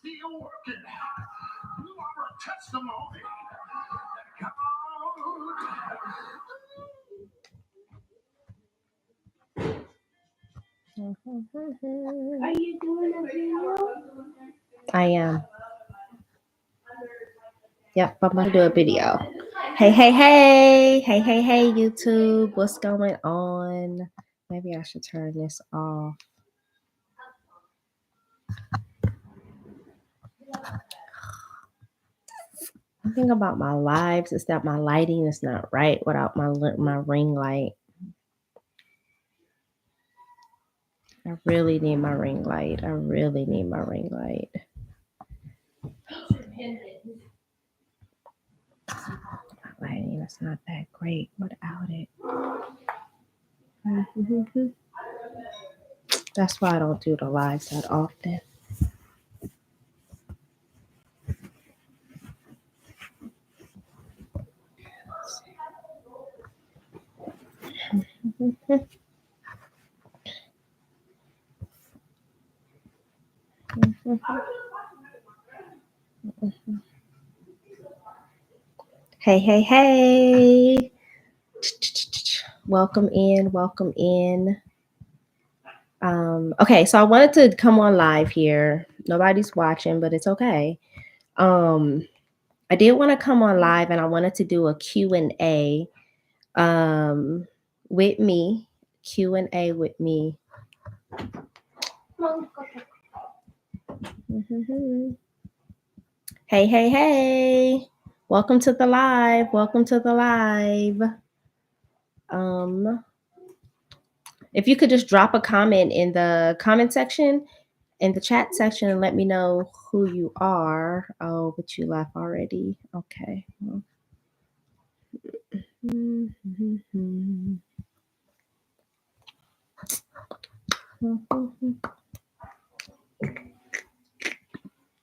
Are you doing a video? I am. Yep, I'm gonna do a video. Hey, YouTube. What's going on? Maybe I should turn this off. One thing about my lives is that my lighting is not right without my ring light. I really need my ring light. My lighting is not that great without it. That's why I don't do the lives that often. Hey. Welcome in. Okay, so I wanted to come on live here. Nobody's watching, but it's okay. I did want to come on live and I wanted to do a Q&A with me. Q&A with me. Hey. Welcome to the live. If you could just drop a comment in the comment section, in the chat section, and let me know who you are. Oh, but you left already. Okay.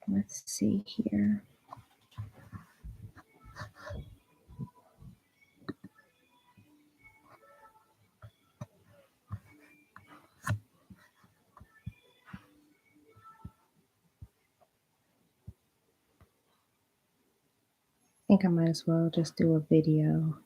Let's see here. I think I might as well just do a video.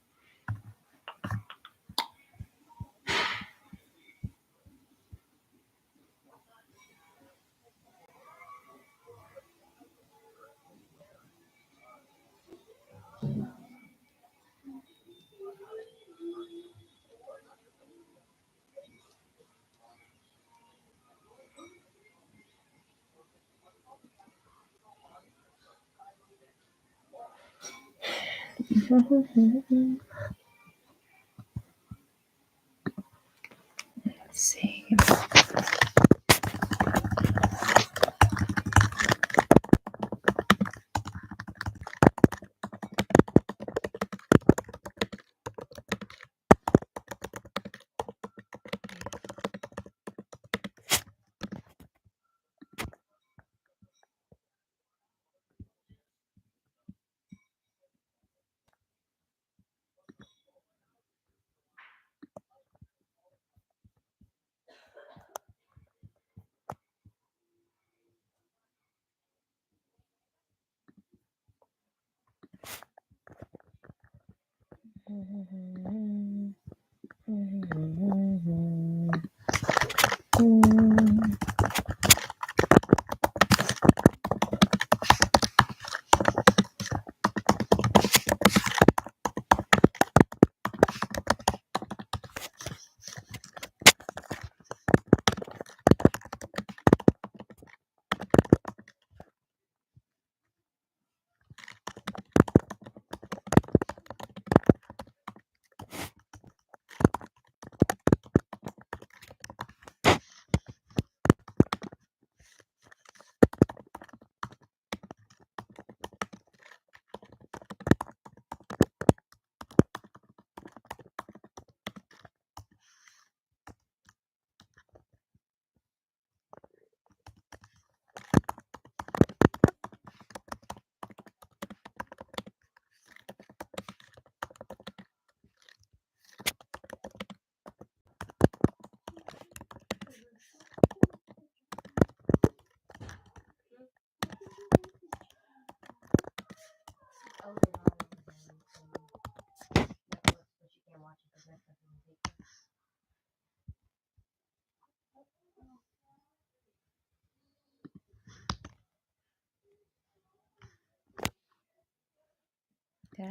Let's see.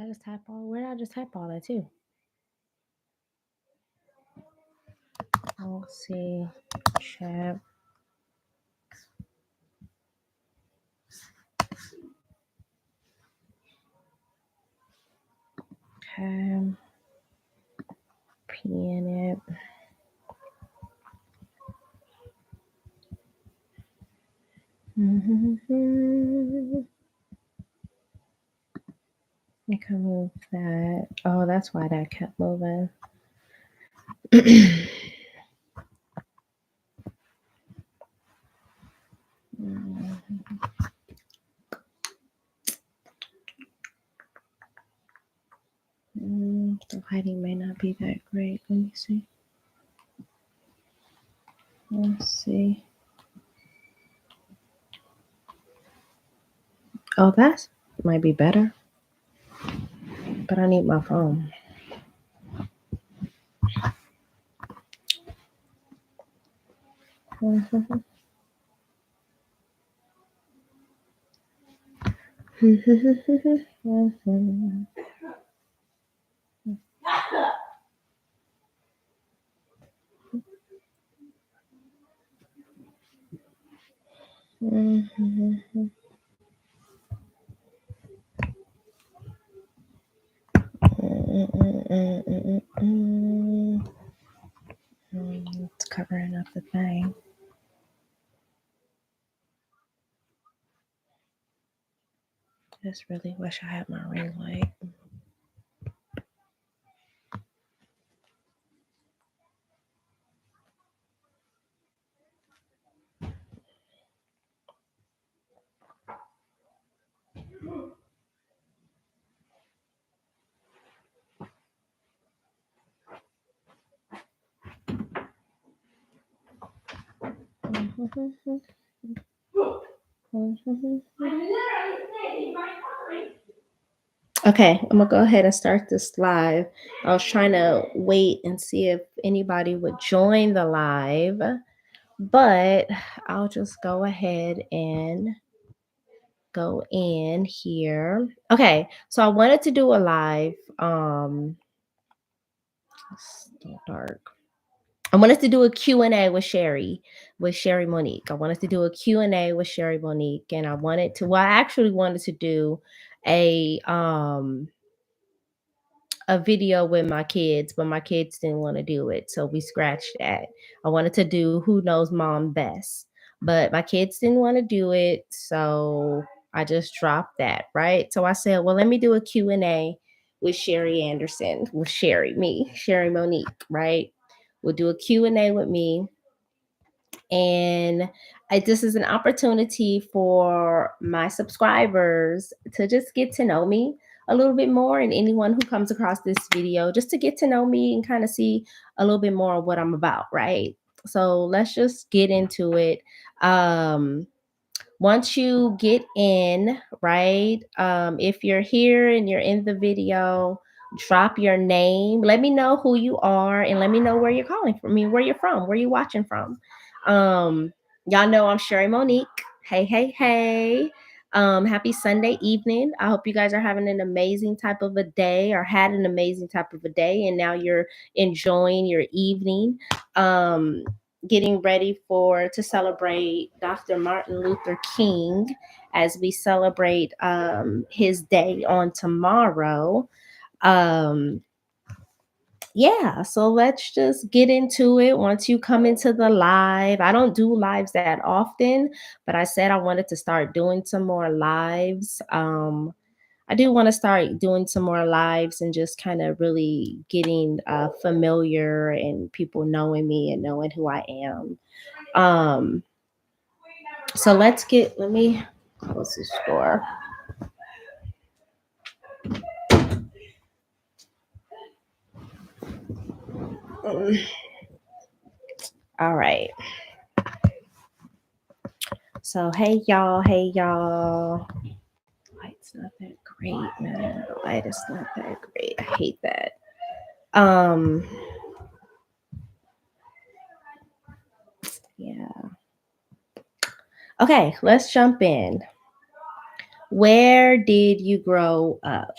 just type all? Where did I just type all that too? Let's see. Chat. Okay. Pin it. I can move that. Oh, that's why that kept moving. The lighting may not be that great. Let me see. Let's see. Oh, that might be better. But I need my phone. It's covering up the thing. I just really wish I had my ring light. Okay, I'm gonna go ahead and start this live. I was trying to wait and see if anybody would join the live, but I'll just go ahead and go in here. Okay, so I wanted to do a live. It's still dark. I wanted to do a Q&A with Sherri Monique. I wanted to do a Q&A with Sherri Monique, and I actually wanted to do a a video with my kids, but my kids didn't want to do it. So we scratched that. I wanted to do Who Knows Mom Best, but my kids didn't want to do it. So I just dropped that, right? So I said, well, let me do a Q&A with Sherri Monique, right? We'll do a Q&A with me. And this is an opportunity for my subscribers to just get to know me a little bit more, and anyone who comes across this video just to get to know me and kind of see a little bit more of what I'm about, right? So let's just get into it. Once you get in, right, if you're here and you're in the video, drop your name, let me know who you are, and let me know where you're calling from. I mean, where you're from, where you watching from. Y'all know I'm Sherri Monique. Hey, hey, hey. Happy Sunday evening. I hope you guys are having an amazing type of a day, or had an amazing type of a day, and now you're enjoying your evening. Getting ready to celebrate Dr. Martin Luther King as we celebrate his day on tomorrow. Yeah, so let's just get into it. Once you come into the live, I don't do lives that often, but I said I wanted to start doing some more lives. I do want to start doing some more lives and just kind of really getting familiar and people knowing me and knowing who I am. So let me close this door. All right. So hey y'all. Light's not that great, man. The light is not that great. I hate that. Yeah. Okay, let's jump in. Where did you grow up?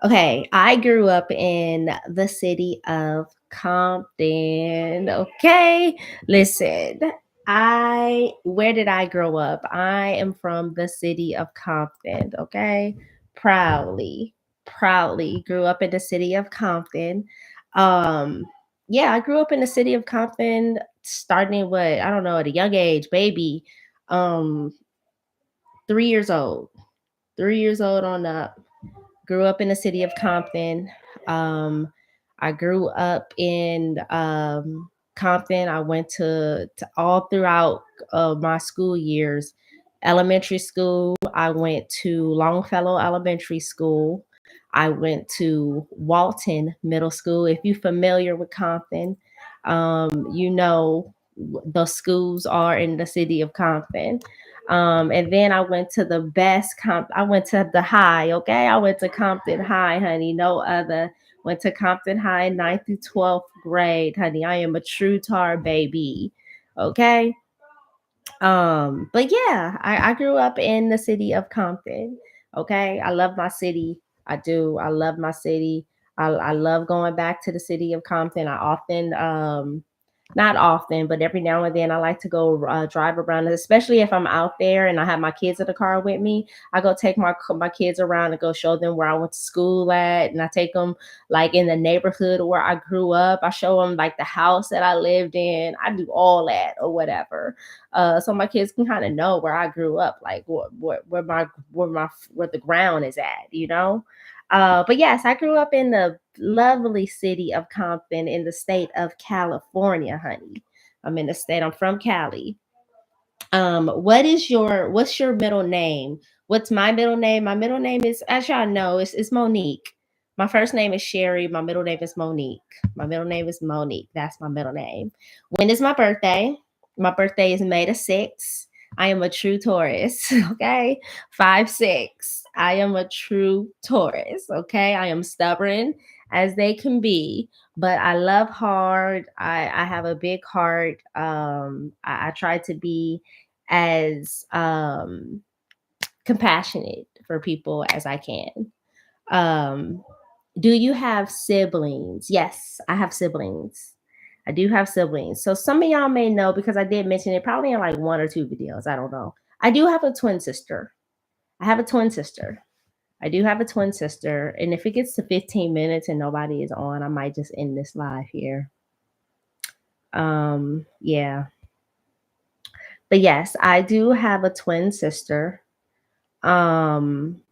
Okay, I grew up in the city of Compton. Okay, listen, I where did I grow up? I am from the city of Compton. Okay, proudly, proudly grew up in the city of Compton. Um, yeah, I grew up in the city of Compton, starting what I don't know at a young age, baby, um, 3 years old, 3 years old on up. Grew up in the city of Compton. Um, I grew up in Compton. I went to all throughout my school years. Elementary school, I went to Longfellow Elementary School. I went to Walton Middle School. If you're familiar with Compton, you know the schools are in the city of Compton. And then I went to the best I went to the high, okay? I went to Compton High, honey. No other. Went to Compton High, ninth through 12th grade, honey. I am a true tar baby. Okay. But yeah, I grew up in the city of Compton. Okay. I love my city. I do. I love my city. I love going back to the city of Compton. I often not often, but every now and then I like to go drive around, especially if I'm out there and I have my kids in the car with me. I go take my kids around and go show them where I went to school at, and I take them like in the neighborhood where I grew up. I show them like the house that I lived in. I do all that or whatever, so my kids can kind of know where I grew up, like where the ground is at, you know. But yes, I grew up in the lovely city of Compton in the state of California, honey. I'm in the state. I'm from Cali. What's your middle name? What's my middle name? My middle name is, as y'all know, it's Monique. My first name is Sherri. My middle name is Monique. My middle name is Monique. That's my middle name. When is my birthday? My birthday is May the 6th. I am a true Taurus. Okay. 5'6". I am a true Taurus. Okay. I am stubborn as they can be, but I love hard. I have a big heart. I try to be as compassionate for people as I can. Um, do you have siblings? Yes, I have siblings. I do have siblings. So some of y'all may know because I did mention it probably in like one or two videos. I don't know. I do have a twin sister. I have a twin sister. I do have a twin sister. And if it gets to 15 minutes and nobody is on, I might just end this live here. Yeah. But yes, I do have a twin sister. Um,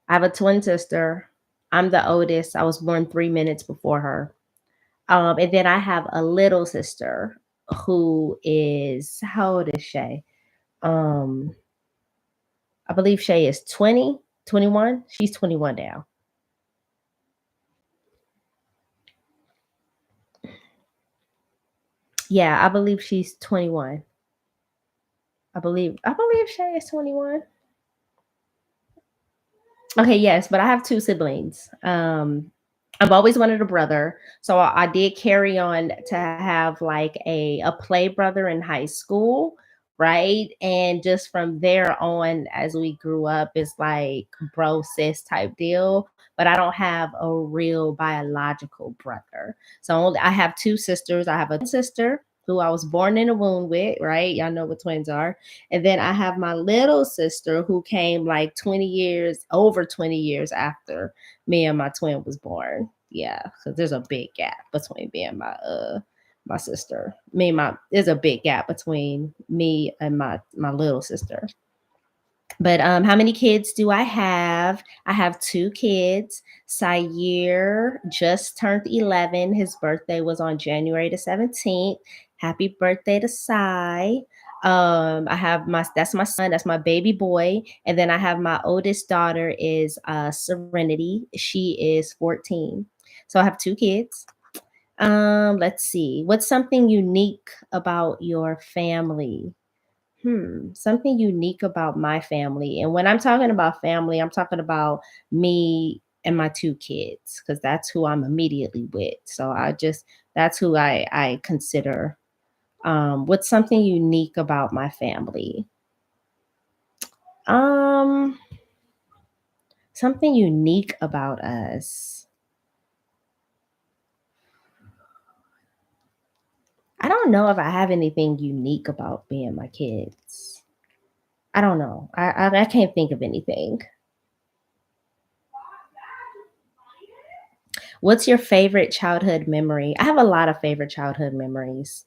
I have a twin sister. I'm the oldest. I was born 3 minutes before her. And then I have a little sister who is, how old is Shay? Um, I believe Shay is 20, 21. She's 21 now. Yeah, I believe she's 21. I believe Shay is 21. Okay, yes, but I have two siblings. I've always wanted a brother, so I did carry on to have like a play brother in high school, right? And just from there on, as we grew up, it's like bro sis type deal. But I don't have a real biological brother. So I have two sisters. I have a sister who I was born in a womb with, right? Y'all know what twins are. And then I have my little sister who came like 20 years, over 20 years after me and my twin was born. Yeah, because there's a big gap between me and my sister. There's a big gap between me and my little sister. But how many kids do I have? I have two kids. Sayer just turned 11. His birthday was on January the 17th. Happy birthday to Sai. I have that's my son, that's my baby boy. And then I have my oldest daughter is Serenity. She is 14. So I have two kids. Let's see. What's something unique about your family? Something unique about my family. And when I'm talking about family, I'm talking about me and my two kids because that's who I'm immediately with. So that's who I consider. What's something unique about my family? Um, Something unique about us. I don't know if I have anything unique about being my kids. I don't know. I can't think of anything. What's your favorite childhood memory? I have a lot of favorite childhood memories.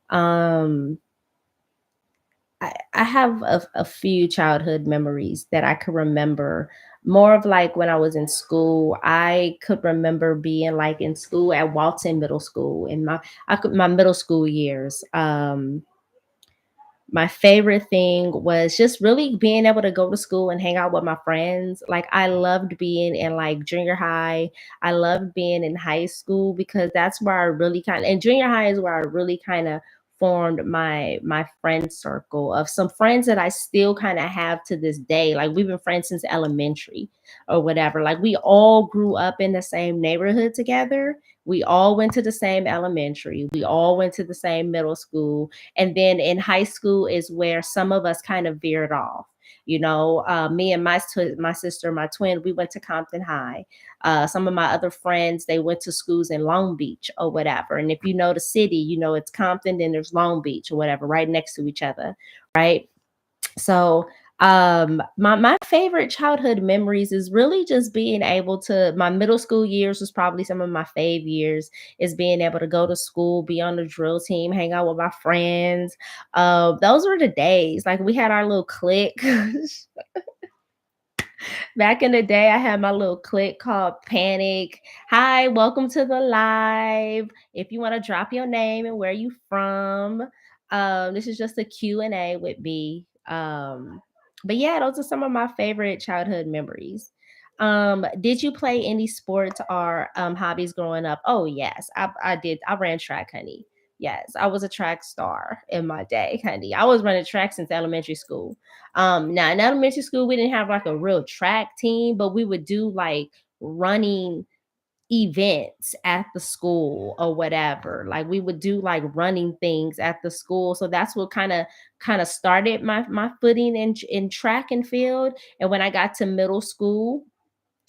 Um, I have a few childhood memories that I could remember. More of like when I was in school, I could remember being like in school at Walton Middle School in my middle school years. My favorite thing was just really being able to go to school and hang out with my friends. Like I loved being in like junior high. I loved being in high school because that's where I really kind of and junior high is where I really kind of formed my friend circle of some friends that I still kind of have to this day. Like we've been friends since elementary or whatever. Like we all grew up in the same neighborhood together. We all went to the same elementary. We all went to the same middle school, and then in high school is where some of us kind of veered off. Me and my sister, my twin, we went to Compton High. Some of my other friends, they went to schools in Long Beach or whatever. And if you know the city, you know it's Compton, then there's Long Beach or whatever, right next to each other, right? So my favorite childhood memories is really just being able to my middle school years was probably some of my fave years is being able to go to school, be on the drill team, hang out with my friends. Those were the days. Like we had our little clique. Back in the day, I had my little clique called Panic. Hi, welcome to the live. If you want to drop your name and where you from, this is just a Q&A with me. But yeah, those are some of my favorite childhood memories. Did you play any sports or hobbies growing up? Oh yes, I did. I ran track, honey. Yes, I was a track star in my day, honey. I was running track since elementary school. Now in elementary school, we didn't have like a real track team, but we would do like running events at the school or whatever. Like we would do like running things at the school. So that's what kind of started my footing in track and field. And when I got to middle school,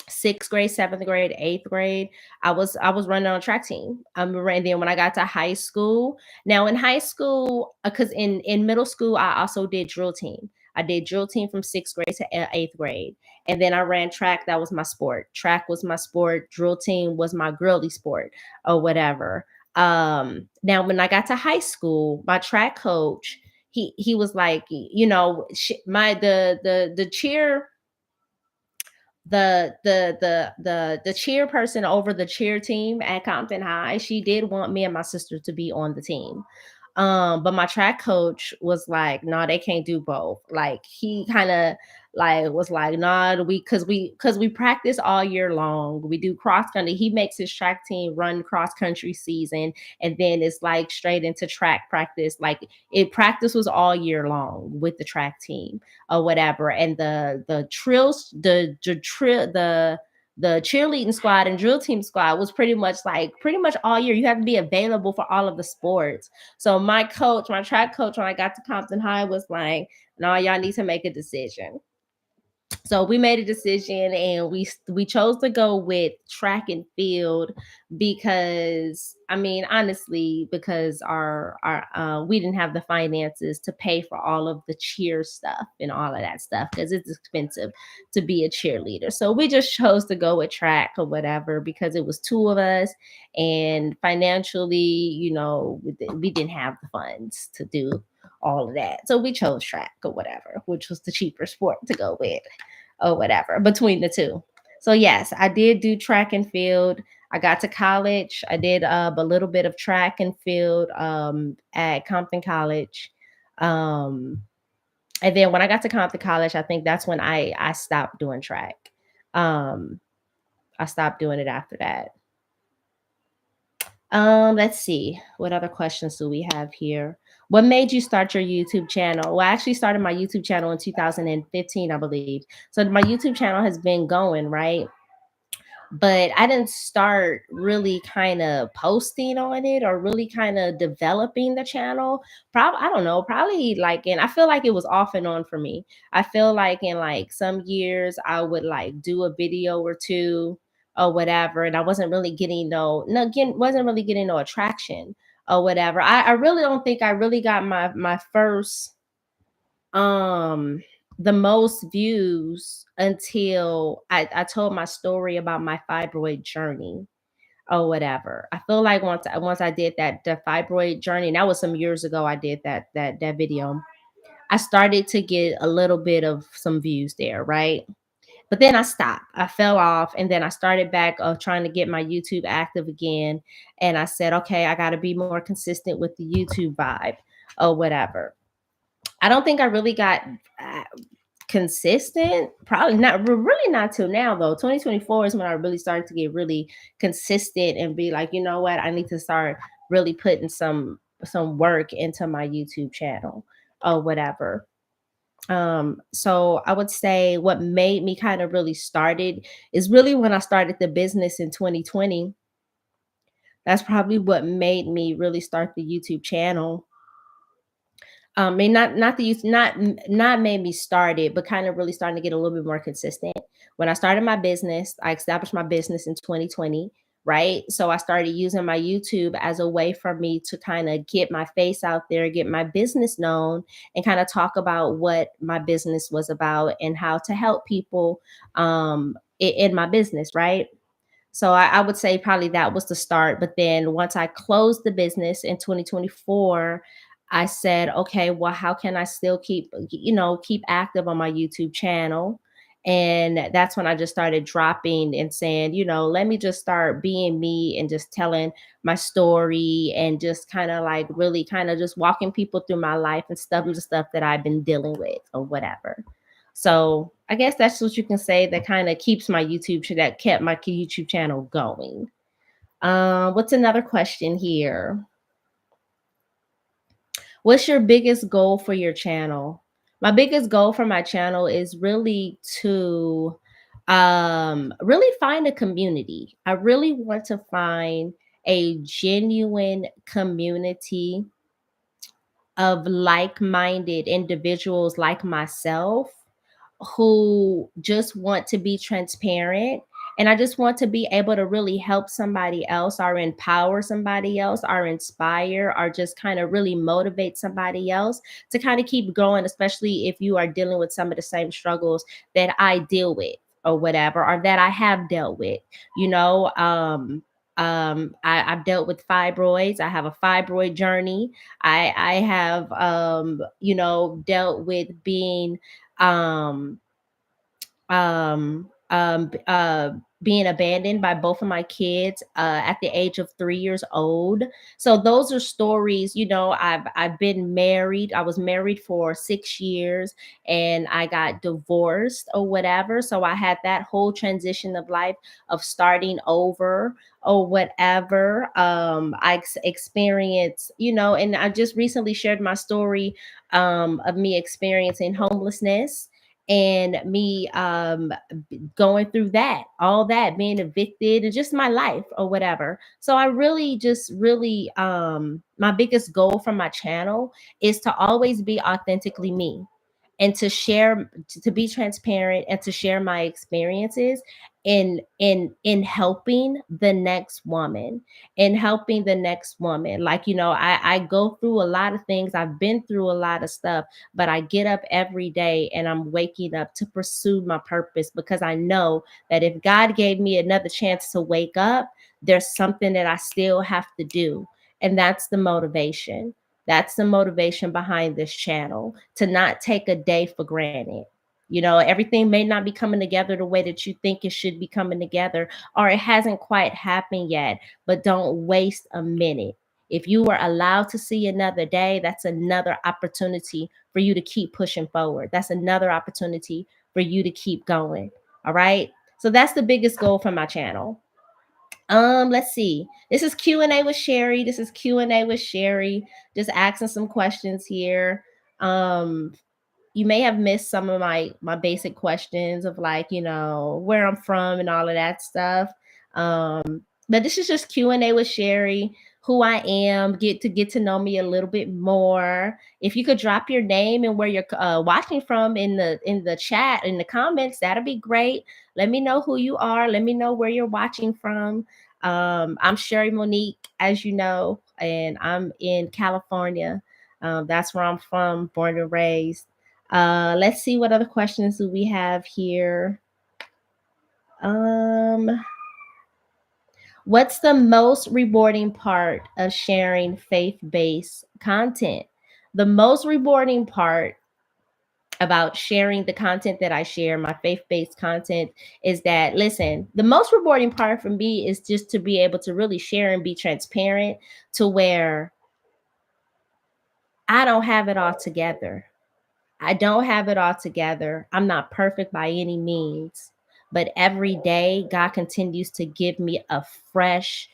sixth grade, seventh grade, eighth grade, I was running on a track team. And then when I got to high school, now in high school, because in middle school, I also did drill team. I did drill team from sixth grade to eighth grade, and then I ran track. That was my sport. Track was my sport. Drill team was my girly sport, or whatever. Now when I got to high school, my track coach, he was like, my the cheer the chairperson over the cheer team at Compton High, she did want me and my sister to be on the team. But my track coach was like, "No, nah, they can't do both." Like he kind of like was like, "Nah, we practice all year long. We do cross country. He makes his track team run cross country season, and then it's like straight into track practice. Like it practice was all year long with the track team or whatever. And the trills, the cheerleading squad and drill team squad was pretty much all year. You have to be available for all of the sports. So my coach, my track coach, when I got to Compton High, was like, "No, y'all need to make a decision." So we made a decision and we chose to go with track and field because I mean honestly because our we didn't have the finances to pay for all of the cheer stuff and all of that stuff because it's expensive to be a cheerleader. So we just chose to go with track or whatever because it was two of us, and financially, we didn't have the funds to do all of that. So we chose track or whatever, which was the cheaper sport to go with or whatever between the two. So yes, I did do track and field. I got to college. I did a little bit of track and field at Compton College. Um, and then when I got to Compton College, I think that's when I stopped doing track. Um, I stopped doing it after that. Let's see. What other questions do we have here? What made you start your YouTube channel? Well, I actually started my YouTube channel in 2015, I believe. So my YouTube channel has been going, right? but I didn't start really kind of posting on it or really kind of developing the channel. Probably, I don't know, probably like I feel like it was off and on for me. I feel like in like some years I would like do a video or two or whatever, and I wasn't really getting wasn't really getting no attraction or whatever. I really don't think I really got my first um the most views until I told my story about my fibroid journey or whatever. I feel like once I did the fibroid journey, and that was some years ago I did that video. I started to get a little bit of some views there, right? But then I stopped. I fell off, and then I started back of trying to get my YouTube active again. And I said, okay, I got to be more consistent with the YouTube vibe or whatever. I don't think I really got uh, consistent. Probably not, really not till now though. 2024 is when I really started to get really consistent and be like, you know what, I need to start really putting some work into my YouTube channel or whatever. So I would say what made me kind of really started is really when I started the business in 2020. That's probably what made me really start the YouTube channel. I mean, not the youth, not made me start it, but kind of really starting to get a little bit more consistent. When I started my business, I established my business in 2020, right? So I started using my YouTube as a way for me to kind of get my face out there, get my business known, and kind of talk about what my business was about and how to help people in my business, right? So I would say probably that was the start. But then once I closed the business in 2024, I said, okay, well, how can I still keep active on my YouTube channel? And that's when I just started dropping and saying, let me just start being me and just telling my story and just kind of like really kind of just walking people through my life and stuff and the stuff that I've been dealing with or whatever. So I guess that's what you can say that kind of keeps that kept my YouTube channel going. What's another question here? What's your biggest goal for your channel? My biggest goal for my channel is really to really find a community. I really want to find a genuine community of like-minded individuals like myself who just want to be transparent, and I just want to be able to really help somebody else or empower somebody else or inspire or just kind of really motivate somebody else to kind of keep going, especially if you are dealing with some of the same struggles that I deal with or whatever, or that I have dealt with. you know um I've dealt with fibroids. I have a fibroid journey. I have dealt with um um um uh being abandoned by both of my kids at the age of 3 years old. So those are stories. I've been married. I was married for 6 years and I got divorced or whatever. So I had that whole transition of life of starting over or whatever. Experienced, and I just recently shared my story of me experiencing homelessness and me going through all that, being evicted, and just my life or whatever. So I really just really my biggest goal from my channel is to always be authentically me and to share, to be transparent and to share my experiences in helping the next woman, like, I go through a lot of things. I've been through a lot of stuff, but I get up every day and I'm waking up to pursue my purpose, because I know that if God gave me another chance to wake up, there's something that I still have to do. And that's the motivation. That's the motivation behind this channel, to not take a day for granted. Everything may not be coming together the way that you think it should be coming together, or it hasn't quite happened yet, but don't waste a minute. If you were allowed to see another day, that's another opportunity for you to keep pushing forward. That's another opportunity for you to keep going. All right. So that's the biggest goal for my channel. Let's see. This is Q&A with Sherri. Just asking some questions here. You may have missed some of my basic questions of, like, where I'm from and all of that stuff. But this is just Q&A with Sherri, who I am, get to know me a little bit more. If you could drop your name and where you're watching from in the chat, in the comments, that'd be great. Let me know who you are. Let me know where you're watching from. I'm Sherri Monique, as you know, and I'm in California. That's where I'm from, born and raised. Let's see what other questions do we have here. What's the most rewarding part of sharing faith based content? The most rewarding part about sharing the content that I share, my faith based content, is that, listen, the most rewarding part for me is just to be able to really share and be transparent to where I don't have it all together. I don't have it all together. I'm not perfect by any means, but every day God continues to give me a fresh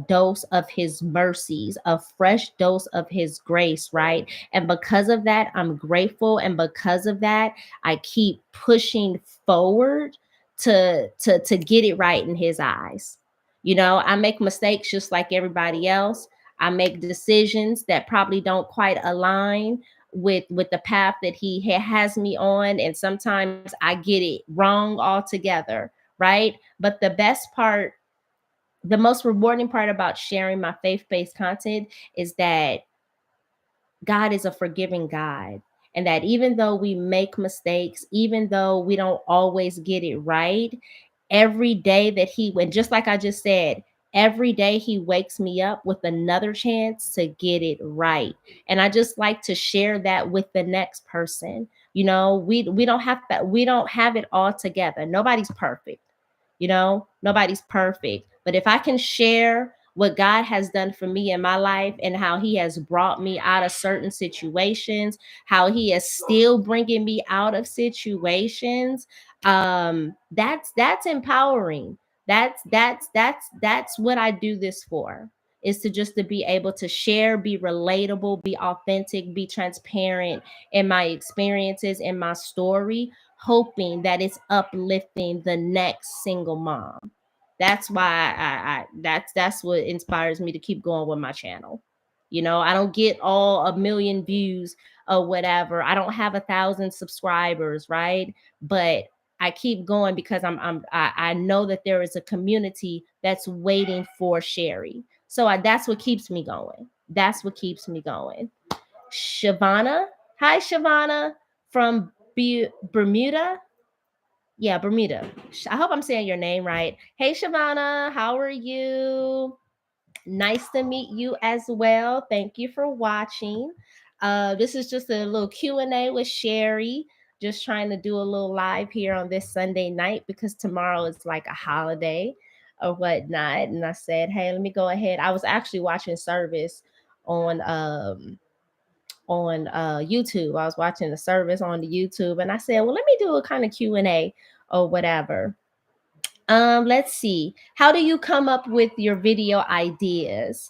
dose of his mercies, a fresh dose of his grace, right? And because of that, I'm grateful, and because of that, I keep pushing forward to get it right in his eyes. You know, I make mistakes just like everybody else. I make decisions that probably don't quite align with the path that he has me on, and sometimes I get it wrong altogether, right? But the best part, the most rewarding part about sharing my faith-based content is that God is a forgiving God. And that even though we make mistakes, even though we don't always get it right, every day that and just like I just said, every day he wakes me up with another chance to get it right. And I just like to share that with the next person. You know, we don't have that, we don't have it all together. Nobody's perfect. You know, nobody's perfect. But if I can share what God has done for me in my life and how he has brought me out of certain situations, how he is still bringing me out of situations, that's empowering. That's what I do this for, is to just to be able to share, be relatable, be authentic, be transparent in my experiences, in my story, hoping that it's uplifting the next single mom. That's why that's what inspires me to keep going with my channel. You know, I don't get all a million views or whatever. I don't have 1,000 subscribers, right? But I keep going because I know that there is a community that's waiting for Sherri. So that's what keeps me going. That's what keeps me going. Shavana, hi Shavana from Bermuda. Yeah, Bermuda. I hope I'm saying your name right. Hey Shavana, how are you? Nice to meet you as well. Thank you for watching. This is just a little Q&A with Sherri. Just trying to do a little live here on this Sunday night because tomorrow is like a holiday or whatnot. And I said, hey, let me go ahead. I was actually watching service on YouTube. I was watching the service on the YouTube, and I said, well, let me do a kind of Q&A or whatever. Let's see. How do you come up with your video ideas?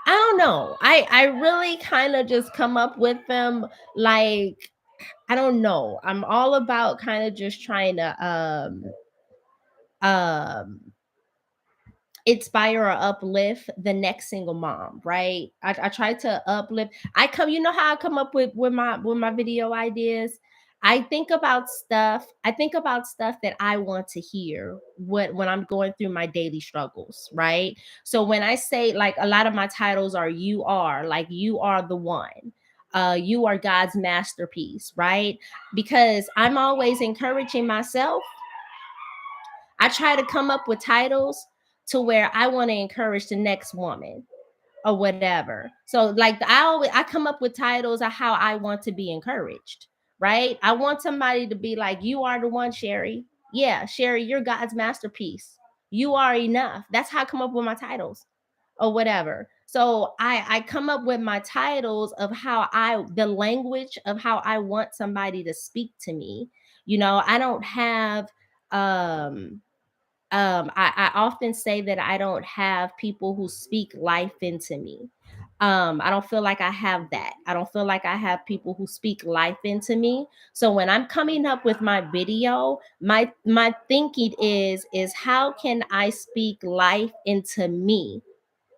I don't know. I really kind of just come up with them, like, I don't know. I'm all about kind of just trying to um inspire or uplift the next single mom, right? I try to uplift. You know how I come up with my video ideas. I think about stuff that I want to hear when I'm going through my daily struggles, right? So when I say, like, a lot of my titles are you are the one. You are God's masterpiece, right? Because I'm always encouraging myself. I try to come up with titles to where I want to encourage the next woman or whatever. So, like, I come up with titles of how I want to be encouraged, right? I want somebody to be like, you are the one, Sherri. Yeah, Sherri, you're God's masterpiece. You are enough. That's how I come up with my titles or whatever. So I come up with my titles of the language of how I want somebody to speak to me. You know, I don't have I often say that I don't have people who speak life into me. I don't feel like I have that. I don't feel like I have people who speak life into me. So when I'm coming up with my video, my thinking is how can I speak life into me?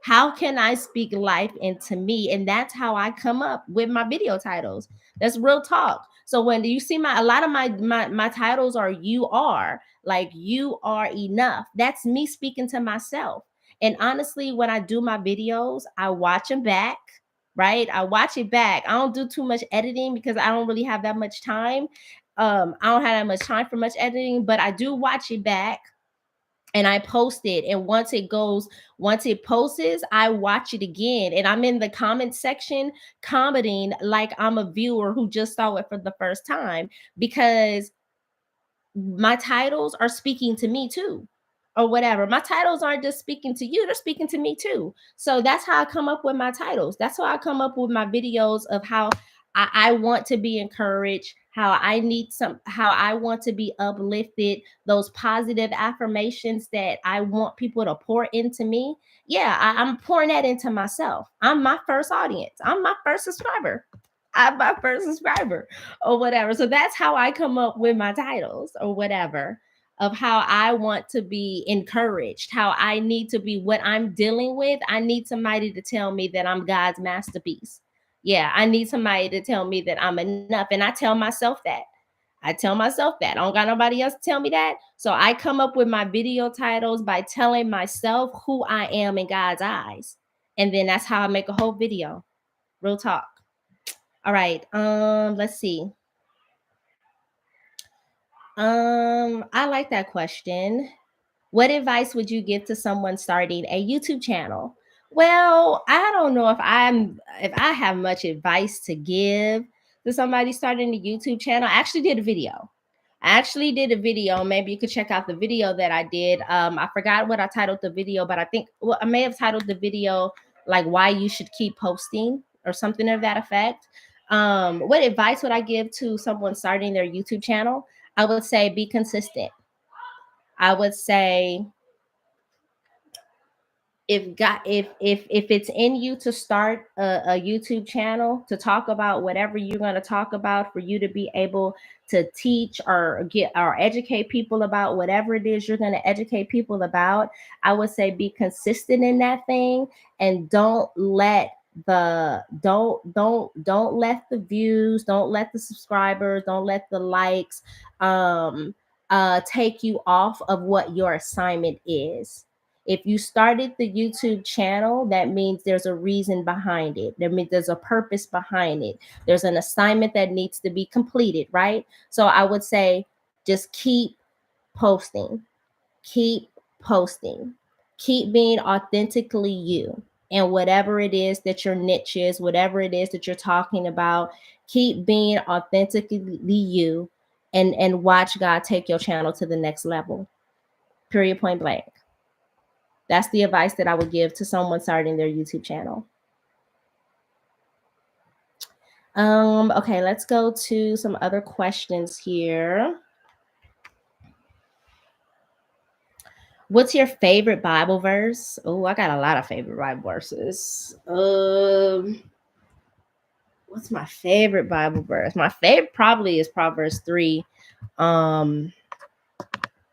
How can I speak life into me? And that's how I come up with my video titles. That's real talk. So when you see a lot of my titles are you are, like you are enough. That's me speaking to myself. And honestly, when I do my videos, I watch them back, right? I watch it back. I don't do too much editing because I don't really have that much time. I don't have that much time for much editing, but I do watch it back and I post it. And once it posts, I watch it again. And I'm in the comment section commenting like I'm a viewer who just saw it for the first time, because my titles are speaking to me too, or whatever. My titles aren't just speaking to you, they're speaking to me too. So that's how I come up with my titles. That's how I come up with my videos of how I want to be encouraged, how I want to be uplifted, those positive affirmations that I want people to pour into me. Yeah, I'm pouring that into myself. I'm my first audience. I'm my first subscriber. I'm my first subscriber or whatever. So that's how I come up with my titles or whatever, of how I want to be encouraged, how I need to be what I'm dealing with. I need somebody to tell me that I'm God's masterpiece. Yeah, I need somebody to tell me that I'm enough. And I tell myself that. I tell myself that. I don't got nobody else to tell me that. So I come up with my video titles by telling myself who I am in God's eyes. And then that's how I make a whole video. Real talk. All right. Let's see. I like that question. What advice would you give to someone starting a YouTube channel? Well, I don't know if I have much advice to give to somebody starting a YouTube channel. I actually did a video. Maybe you could check out the video that I did. I forgot what I titled the video, but I think, well, I may have titled the video like why you should keep posting or something of that effect. What advice would I give to someone starting their YouTube channel? I would say be consistent. I would say if it's in you to start a YouTube channel to talk about whatever you're going to talk about, for you to be able to teach or get or educate people about whatever it is you're going to educate people about, I would say be consistent in that thing, and don't let the views, don't let the subscribers, don't let the likes take you off of what your assignment is. If you started the YouTube channel, that means there's a reason behind it. That means there's a purpose behind it. There's an assignment that needs to be completed, right? So I would say just keep posting, keep posting, keep being authentically you. And whatever it is that your niche is, whatever it is that you're talking about, keep being authentically you, and watch God take your channel to the next level. Period, point blank. That's the advice that I would give to someone starting their YouTube channel. Okay, let's go to some other questions here. What's your favorite Bible verse? Oh, I got a lot of favorite Bible verses. What's my favorite Bible verse? My favorite probably is Proverbs 3.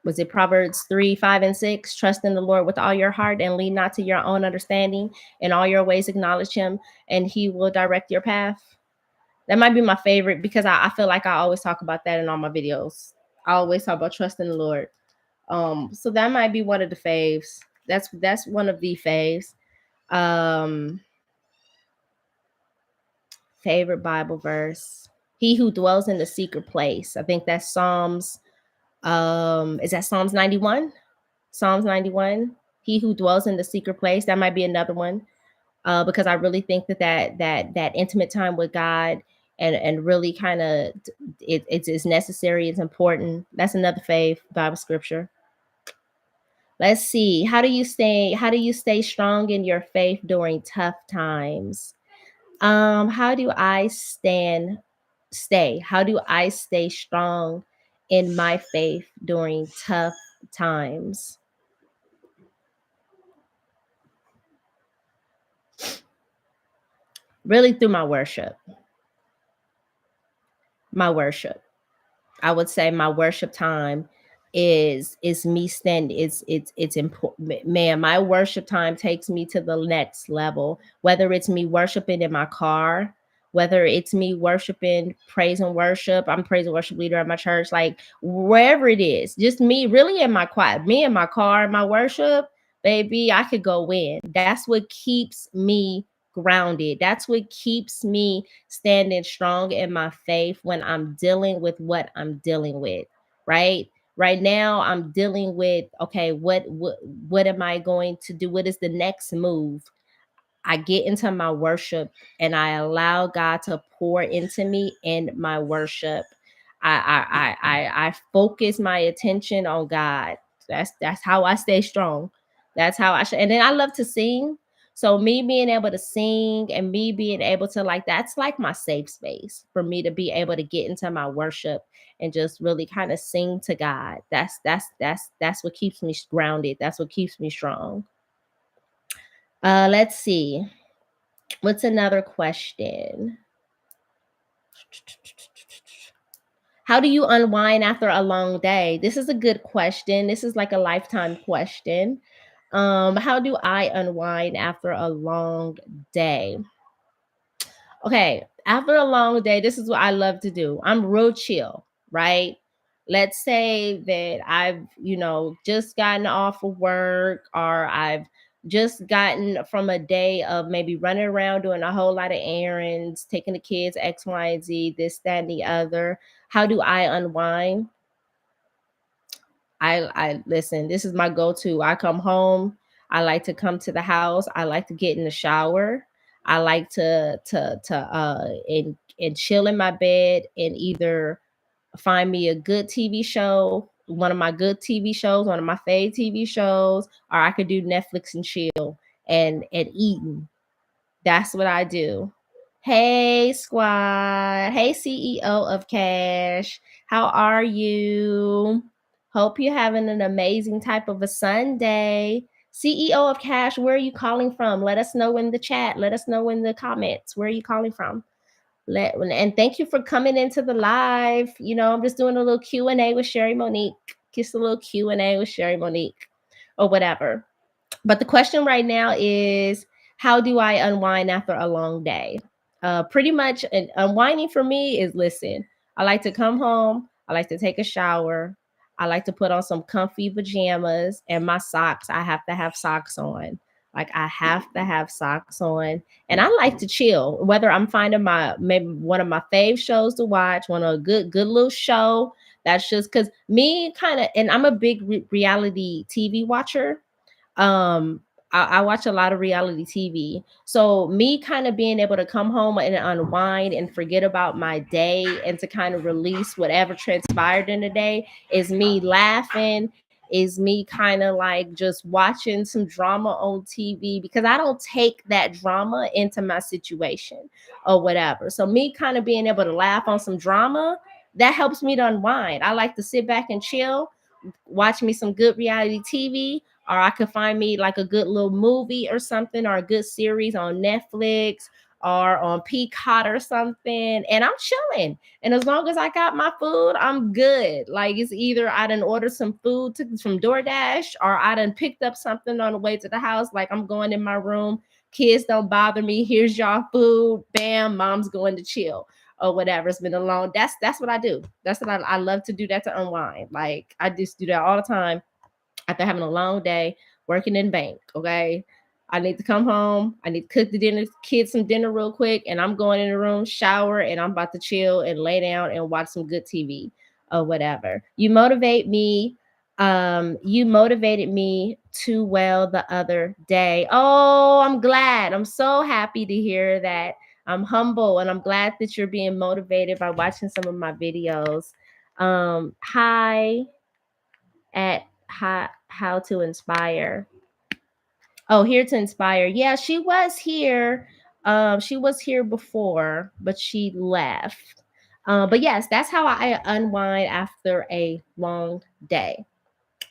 Was it Proverbs 3, 5, and 6? Trust in the Lord with all your heart and lean not to your own understanding. In all your ways acknowledge him, and he will direct your path. That might be my favorite because I feel like I always talk about that in all my videos. I always talk about trust in the Lord. So that might be one of the faves. That's one of the faves. Favorite Bible verse. He who dwells in the secret place. I think that's Psalms. Is that Psalms 91? Psalms 91. He who dwells in the secret place. That might be another one. Because I really think that intimate time with God and really kind of it's necessary. It's important. That's another fave Bible scripture. Let's see. How do you stay strong in your faith during tough times? How do I stay strong in my faith during tough times? Really through my worship. My worship. I would say my worship time is me standing. It's important. Man, my worship time takes me to the next level. Whether it's me worshiping in my car, whether it's me worshiping, praise and worship. I'm praise and worship leader at my church. Like wherever it is, just me really in my quiet, me in my car, my worship, baby. I could go in. That's what keeps me grounded. That's what keeps me standing strong in my faith when I'm dealing with what I'm dealing with, right? Right now I'm dealing with, okay, what am I going to do? What is the next move? I get into my worship and I allow God to pour into me in my worship. I focus my attention on God. That's how I stay strong. That's how I should. And then I love to sing. So me being able to sing and me being able to like that's like my safe space for me to be able to get into my worship and just really kind of sing to God. That's what keeps me grounded. That's what keeps me strong. Let's see. What's another question? How do you unwind after a long day? This is a good question. This is like a lifetime question. How do I unwind after a long day? Okay, after a long day, this is what I love to do. I'm real chill, right? Let's say that I've, just gotten off of work or I've just gotten from a day of maybe running around doing a whole lot of errands, taking the kids X, Y, and Z, this, that, and the other. How do I unwind? I listen, this is my go-to. I come home, I like to come to the house, I like to get in the shower. I like to chill in my bed and either find me a good TV show, one of my good TV shows, one of my fave TV shows, or I could do Netflix and chill and eating. That's what I do. Hey, squad. Hey, CEO of Cash. How are you? Hope you're having an amazing type of a Sunday. CEO of Cash, where are you calling from? Let us know in the chat. Let us know in the comments. Where are you calling from? And thank you for coming into the live. I'm just doing a little Q&A with Sherri Monique. Just a little Q&A with Sherri Monique or whatever. But the question right now is, how do I unwind after a long day? Pretty much unwinding for me is, listen, I like to come home. I like to take a shower. I like to put on some comfy pajamas and my socks. I have to have socks on. Like I have to have socks on. And I like to chill, whether I'm finding maybe one of my fave shows to watch, one of a good little show. That's just because me kind of, and I'm a big reality TV watcher. um I watch a lot of reality TV. So me kind of being able to come home and unwind and forget about my day and to kind of release whatever transpired in the day is me laughing, is me kind of like just watching some drama on TV because I don't take that drama into my situation or whatever. So me kind of being able to laugh on some drama, that helps me to unwind. I like to sit back and chill, watch me some good reality TV, or I could find me like a good little movie or something, or a good series on Netflix or on Peacock or something, and I'm chilling. And as long as I got my food, I'm good. Like it's either I done ordered some food from DoorDash or I done picked up something on the way to the house. Like I'm going in my room, kids don't bother me. Here's y'all food. Bam, mom's going to chill or whatever. It's been a long. That's what I do. That's what I love to do. That to unwind. Like I just do that all the time after having a long day working in bank. Okay. I need to come home. I need to cook the dinner, kids some dinner real quick, and I'm going in the room, shower, and I'm about to chill and lay down and watch some good TV or whatever. You motivate me. You motivated me too well the other day. Oh, I'm glad. I'm so happy to hear that. I'm humble and I'm glad that you're being motivated by watching some of my videos. Hi at how to inspire. Oh, here to inspire. Yeah, she was here. She was here before, but she left. But yes, that's how I unwind after a long day.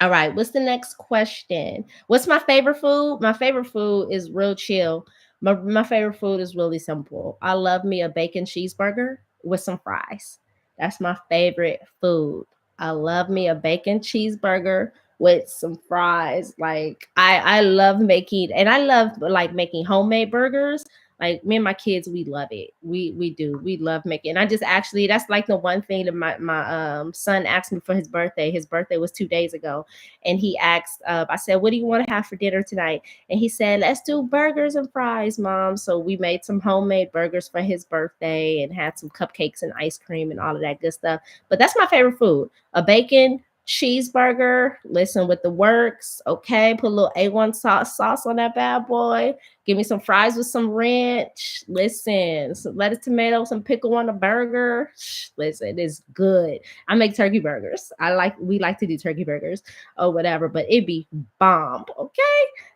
All right, what's the next question? What's my favorite food? My favorite food is real chill. My favorite food is really simple. I love me a bacon cheeseburger with some fries. That's my favorite food. I love me a bacon cheeseburger with some fries. Like I love making, and I love like making homemade burgers. Like me and my kids, we love it. We do. We love making. And I just actually, that's like the one thing that my son asked me for his birthday. His birthday was 2 days ago, and he asked. I said, "What do you want to have for dinner tonight?" And he said, "Let's do burgers and fries, Mom." So we made some homemade burgers for his birthday and had some cupcakes and ice cream and all of that good stuff. But that's my favorite food: a bacon cheeseburger. Listen, with the works, okay. Put a little A1 sauce on that bad boy. Give me some fries with some ranch. Listen, some lettuce, tomato, some pickle on the burger. Listen, it's good. I make turkey burgers. We like to do turkey burgers or whatever, but it be bomb. Okay.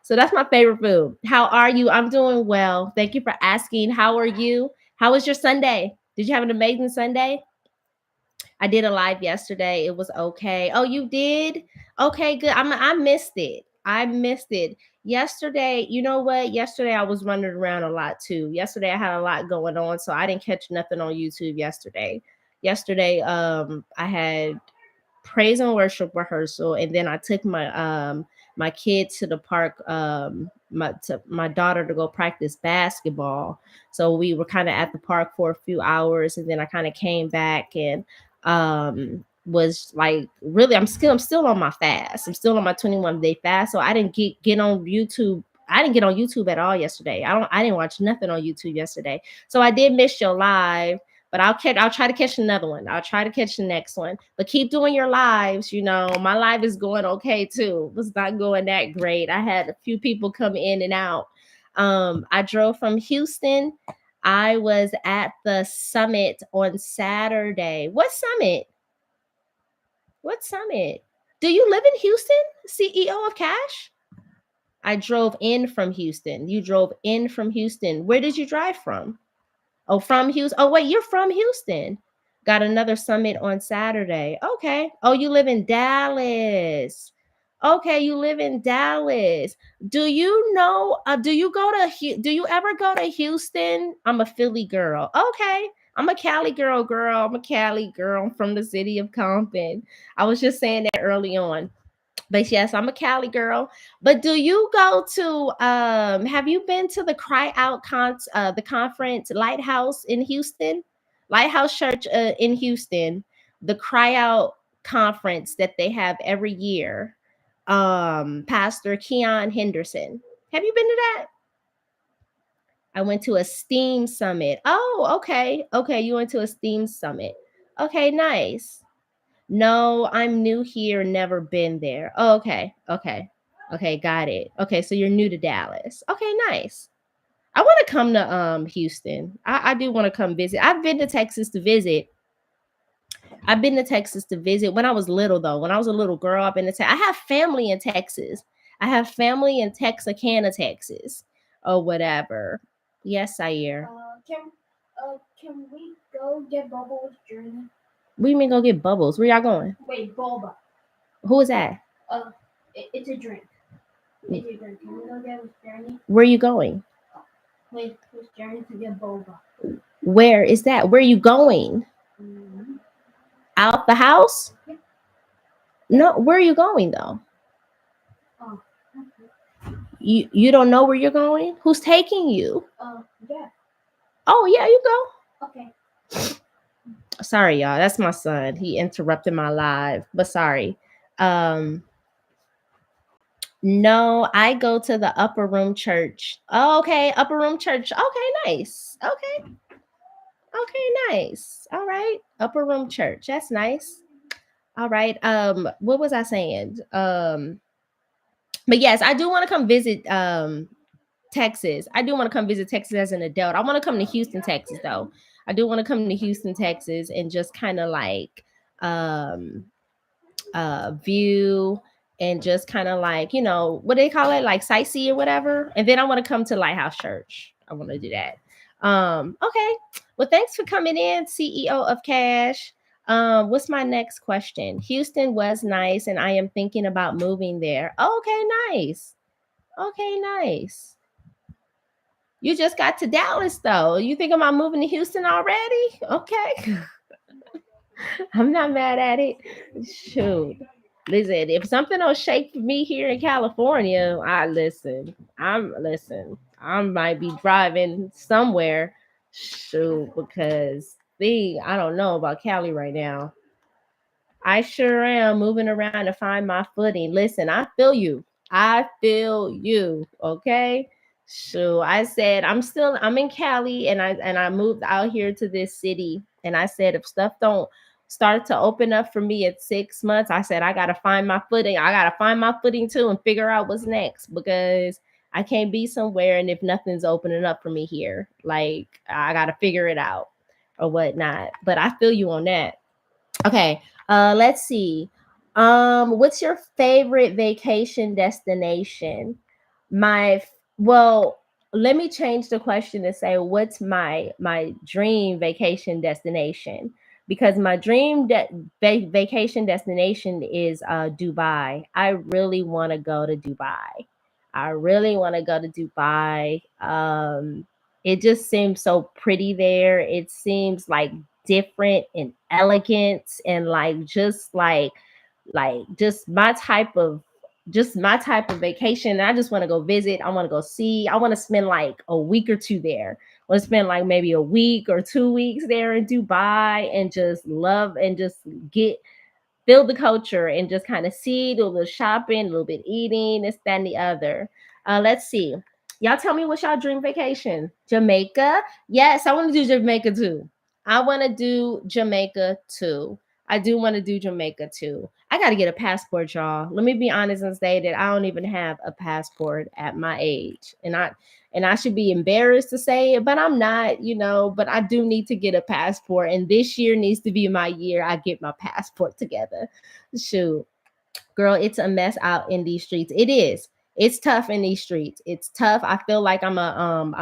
So that's my favorite food. How are you? I'm doing well. Thank you for asking. How are you? How was your Sunday? Did you have an amazing Sunday? I did a live yesterday. It was okay. Oh, you did? Okay, good. I missed it. I missed it. Yesterday, you know what? Yesterday I was running around a lot too. Yesterday I had a lot going on, so I didn't catch nothing on YouTube yesterday. Yesterday, I had praise and worship rehearsal, and then I took my kid to the park, my daughter to go practice basketball. So we were kind of at the park for a few hours, and then I kind of came back and was like, really, I'm still on my fast. I'm still on my 21-day fast. So I didn't get on YouTube. I didn't get on YouTube at all yesterday. I didn't watch nothing on YouTube yesterday. So I did miss your live, but I'll try to catch another one. I'll try to catch the next one. But keep doing your lives. You know, my live is going okay too. It's not going that great. I had a few people come in and out. I drove from Houston. I was at the summit on Saturday. What summit? What summit? Do you live in Houston, CEO of Cash? I drove in from Houston. You drove in from Houston. Where did you drive from? Oh, from Houston. Oh, wait, you're from Houston. Got another summit on Saturday. Okay. Oh, you live in Dallas. Okay, you live in Dallas. Do you know? Do you ever go to Houston? I'm a Philly girl. Okay. I'm a Cali girl, girl. I'm a Cali girl. I'm from the city of Compton. I was just saying that early on. But yes, I'm a Cali girl. But do you go to have you been to the Cry Out the conference Lighthouse in Houston? Lighthouse Church in Houston, the Cry Out conference that they have every year. Pastor Keon Henderson. Have you been to that? I went to a STEAM summit. Oh, okay. Okay, you went to a STEAM summit. Okay, nice. No, I'm new here, never been there. Oh, okay. Okay. Okay, got it. Okay, so you're new to Dallas. Okay, nice. I want to come to Houston. I do want to come visit. I've been to Texas to visit. I've been to Texas to visit when I was little though. When I was a little girl, I've been to I have family in Texas. I have family in Texarkana, Texas, or whatever. Yes, Sire. Can we go get bubbles journey? We mean go get bubbles. Where y'all going? Wait, boba. Who is that? It's a drink. It's a drink. Can we go get with Journey? Where are you going? With Journey to get boba. Where is that? Where are you going? Mm-hmm. Out the house? Yeah. No, where are you going though? Oh. Okay. You don't know where you're going? Who's taking you? Yeah. Oh yeah, you go. Okay. Sorry, y'all. That's my son. He interrupted my live, but sorry. No, I go to the upper room church. Oh, okay, upper room church. Okay, nice. Okay. Okay, nice. All right. Upper room church. That's nice. All right. What was I saying? But yes, I do want to come visit Texas. I do want to come visit Texas as an adult. I want to come to Houston, Texas though. I do want to come to Houston, Texas and just kind of like um view and just kind of like, you know, what do they call it? Like sightsee or whatever. And then I want to come to Lighthouse Church. I want to do that. Okay. Well, thanks for coming in, CEO of Cash. What's my next question? Houston was nice, and I am thinking about moving there. Okay, nice. Okay, nice. You just got to Dallas though. You think about moving to Houston already? Okay. I'm not mad at it. Shoot. Listen, if something don't shake for me here in California, I listen. Listen. I might be driving somewhere. Shoot, because I don't know about Cali right now. I sure am moving around to find my footing. Listen, I feel you. I feel you. Okay. So I said I'm in Cali and I moved out here to this city. And I said if stuff don't start to open up for me at 6 months, I said I gotta find my footing. I gotta find my footing too and figure out what's next because I can't be somewhere and if nothing's opening up for me here, like I gotta figure it out or whatnot. But I feel you on that. Okay. Let's see. What's your favorite vacation destination? Well, let me change the question to say what's my dream vacation destination? Because my vacation destination is Dubai. I really want to go to Dubai. I really want to go to Dubai. It just seems so pretty there. It seems like different and elegant and like just my type of vacation. I just want to go visit. I want to go see. I want to spend like a week or two there. I want to spend like maybe a week or 2 weeks there in Dubai and just love and just get feel the culture and just kind of see, do a little shopping, a little bit eating, this, that, and the other. Let's see. Y'all tell me what's y'all dream vacation? Jamaica? Yes, I want to do Jamaica too. I want to do Jamaica too. I do want to do Jamaica too. I got to get a passport, y'all. Let me be honest and say that I don't even have a passport at my age. And I should be embarrassed to say it, but I'm not, but I do need to get a passport. And this year needs to be my year I get my passport together. Shoot. Girl, it's a mess out in these streets. It is. It's tough in these streets. It's tough. I feel like I'm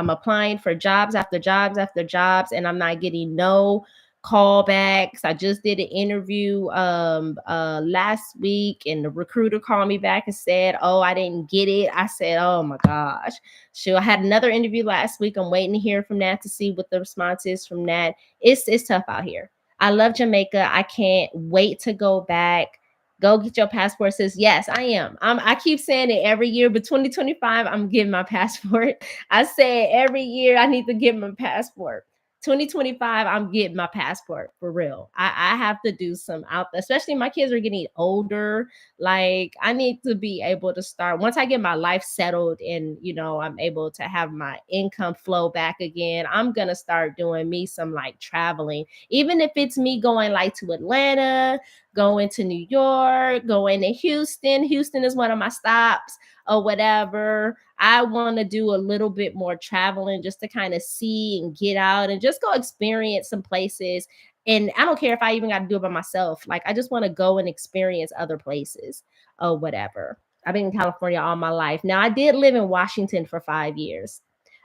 applying for jobs after jobs after jobs, and I'm not getting no callbacks. I just did an interview last week, and the recruiter called me back and said, "Oh, I didn't get it." I said, "Oh my gosh." So I had another interview last week. I'm waiting to hear from that to see what the response is from that. It's tough out here. I love Jamaica. I can't wait to go back. Go get your passport. Says yes, I am. I keep saying it every year, but 2025, I'm getting my passport. I say it every year. I need to get my passport. 2025, I'm getting my passport for real. I have to do some out there, especially my kids are getting older. Like I need to be able to start once I get my life settled and I'm able to have my income flow back again. I'm gonna start doing me some like traveling, even if it's me going like to Atlanta, going to New York, going to Houston. Houston is one of my stops or whatever. I want to do a little bit more traveling just to kind of see and get out and just go experience some places. And I don't care if I even got to do it by myself. Like, I just want to go and experience other places or whatever. I've been in California all my life. Now, I did live in Washington for 5 years.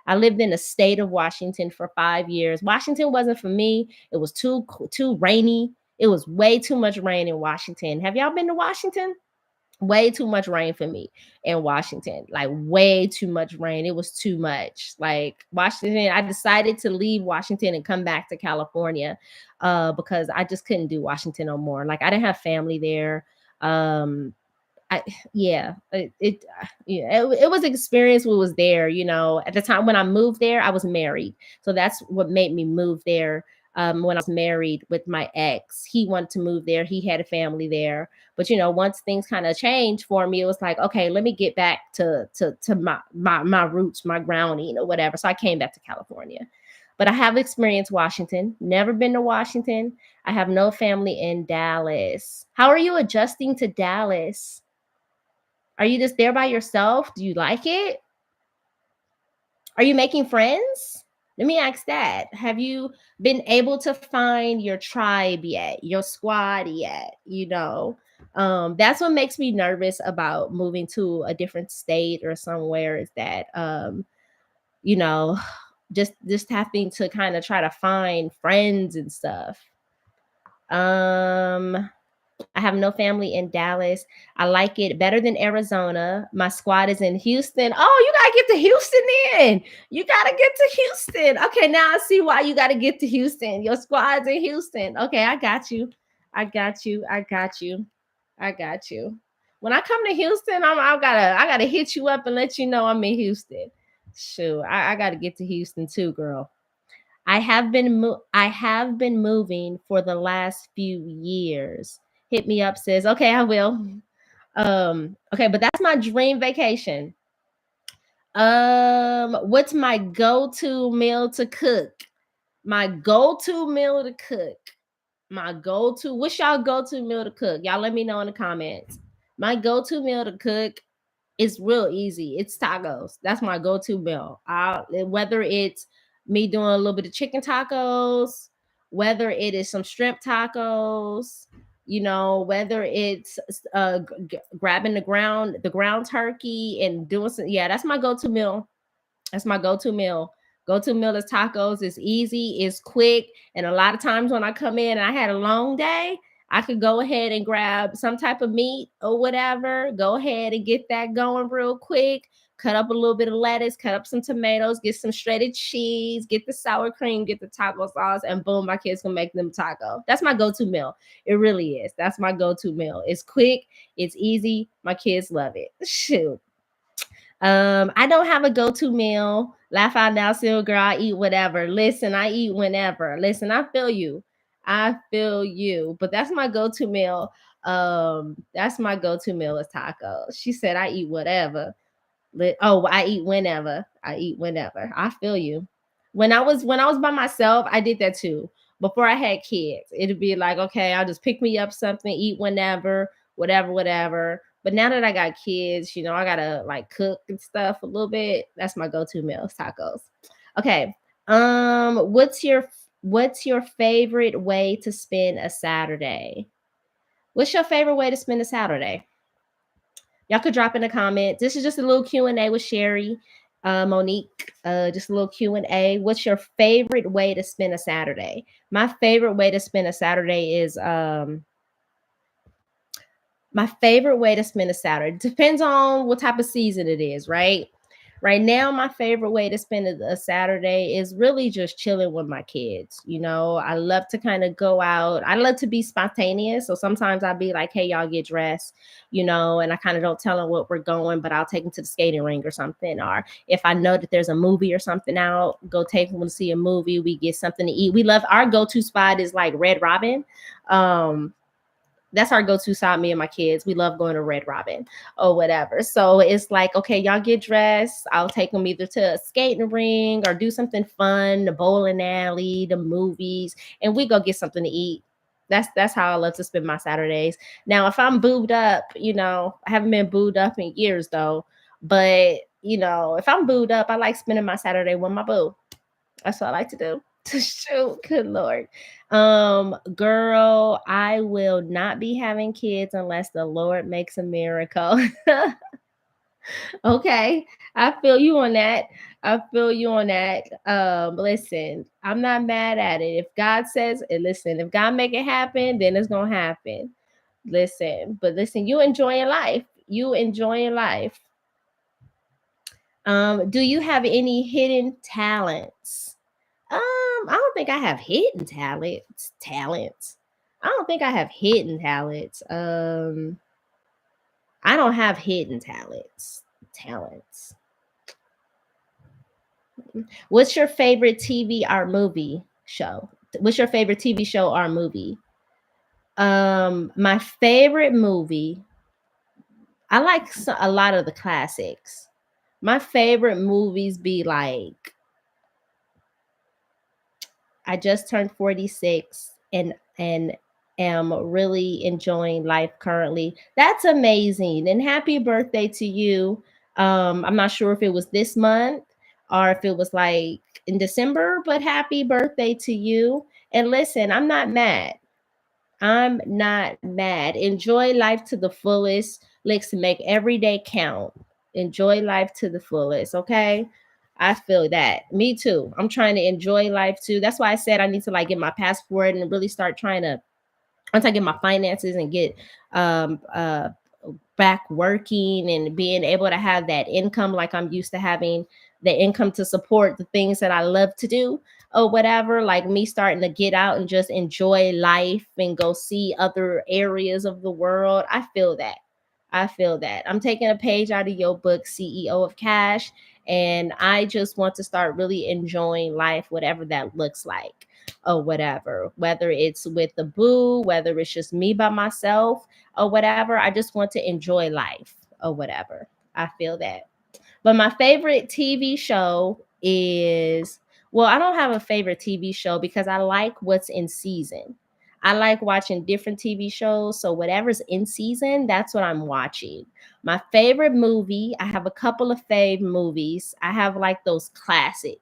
I lived in the state of Washington for 5 years. Washington wasn't for me. It was too rainy. It was way too much rain in Washington. Have y'all been to Washington? Way too much rain for me in Washington. Like way too much rain. It was too much. Like Washington, I decided to leave Washington and come back to California because I just couldn't do Washington no more. Like I didn't have family there. Um, I yeah, it was experience what was there, At the time when I moved there, I was married. So that's what made me move there. When I was married with my ex, he wanted to move there. He had a family there. But once things kind of changed for me, it was like, okay, let me get back to my roots, my grounding or whatever. So I came back to California. But I have experienced Washington, never been to Washington. I have no family in Dallas. How are you adjusting to Dallas? Are you just there by yourself? Do you like it? Are you making friends? Let me ask that. Have you been able to find your tribe yet, your squad yet? That's what makes me nervous about moving to a different state or somewhere is that, you know, just having to kind of try to find friends and stuff. Um, I have no family in Dallas. I like it better than Arizona. My squad is in Houston. Oh, you gotta get to Houston then. You gotta get to Houston. Okay, now I see why you gotta get to Houston. Your squad's in Houston. Okay, I got you. I got you. I got you. I got you. When I come to Houston, I gotta hit you up and let you know I'm in Houston. Shoot, I gotta get to Houston too, girl. I have been moving for the last few years. Hit me up, sis. Okay, I will. Okay, but that's my dream vacation. What's my go-to meal to cook? My go-to meal to cook. My go-to. What's y'all go-to meal to cook? Y'all let me know in the comments. My go-to meal to cook is real easy. It's tacos. That's my go-to meal. Whether it's me doing a little bit of chicken tacos, whether it is some shrimp tacos, whether it's grabbing the ground turkey and doing some. Yeah, that's my go-to meal. That's my go-to meal. Go-to meal is tacos. It's easy, it's quick. And a lot of times when I come in and I had a long day, I could go ahead and grab some type of meat or whatever. Go ahead and get that going real quick. Cut up a little bit of lettuce, cut up some tomatoes, get some shredded cheese, get the sour cream, get the taco sauce, and boom, my kids can make them taco. That's my go-to meal. It really is. That's my go-to meal. It's quick, it's easy. My kids love it. Shoot. I don't have a go-to meal. Laugh out now, still girl. I eat whatever. Listen, I eat whenever. Listen, I feel you. I feel you. But that's my go-to meal. That's my go-to meal is tacos. She said I eat whatever. Oh, I eat whenever. I eat whenever. I feel you. When I was by myself, I did that too. Before I had kids, it'd be like, okay, I'll just pick me up something, eat whenever, whatever, whatever. But now that I got kids, I gotta like cook and stuff a little bit. That's my go-to meal, is tacos. Okay. What's your favorite way to spend a Saturday? What's your favorite way to spend a Saturday? Y'all could drop in the comments. This is just a little Q&A with Sherri Monique. Just a little Q&A. What's your favorite way to spend a Saturday? My favorite way to spend a Saturday is my favorite way to spend a Saturday. Depends on what type of season it is, right? Right now, my favorite way to spend a Saturday is really just chilling with my kids. I love to kind of go out. I love to be spontaneous. So sometimes I'll be like, hey, y'all get dressed, and I kind of don't tell them what we're going, but I'll take them to the skating rink or something. Or if I know that there's a movie or something out, go take them to see a movie. We get something to eat. We love, our go-to spot is like Red Robin. That's our go-to spot, me and my kids. We love going to Red Robin or whatever. So it's like, okay, y'all get dressed. I'll take them either to a skating ring or do something fun, the bowling alley, the movies, and we go get something to eat. That's how I love to spend my Saturdays. Now, if I'm booed up, I haven't been booed up in years though. But if I'm booed up, I like spending my Saturday with my boo. That's what I like to do. Shoot, good Lord. Girl, I will not be having kids unless the Lord makes a miracle. Okay, I feel you on that. I feel you on that. Listen, I'm not mad at it. If God says, and listen, if God make it happen, then it's gonna happen. Listen, you enjoying life. You enjoying life. Do you have any hidden talents? I don't think I have hidden talents. Talents. I don't think I have hidden talents. I don't have hidden talents. Talents. What's your favorite TV or movie show? What's your favorite TV show or movie? My favorite movie. I like a lot of the classics. My favorite movies be like, I just turned 46 and am really enjoying life currently. That's amazing. And happy birthday to you. I'm not sure if it was this month or if it was like in December, but happy birthday to you. And listen, I'm not mad. I'm not mad. Enjoy life to the fullest. Let's make every day count. Enjoy life to the fullest, okay? I feel that. Me too. I'm trying to enjoy life too. That's why I said I need to like get my passport and really start trying to once I get my finances and get um uh back working and being able to have that income like I'm used to having the income to support the things that I love to do or whatever, like me starting to get out and just enjoy life and go see other areas of the world. I feel that. I feel that. I'm taking a page out of your book, CEO of Cash, and I just want to start really enjoying life, whatever that looks like or whatever, whether it's with the boo, whether it's just me by myself or whatever. I just want to enjoy life or whatever. I feel that. But my favorite TV show is, well, I don't have a favorite TV show because I like what's in season. I like watching different TV shows. So whatever's in season, that's what I'm watching. My favorite movie, I have a couple of fave movies. I have like those classic,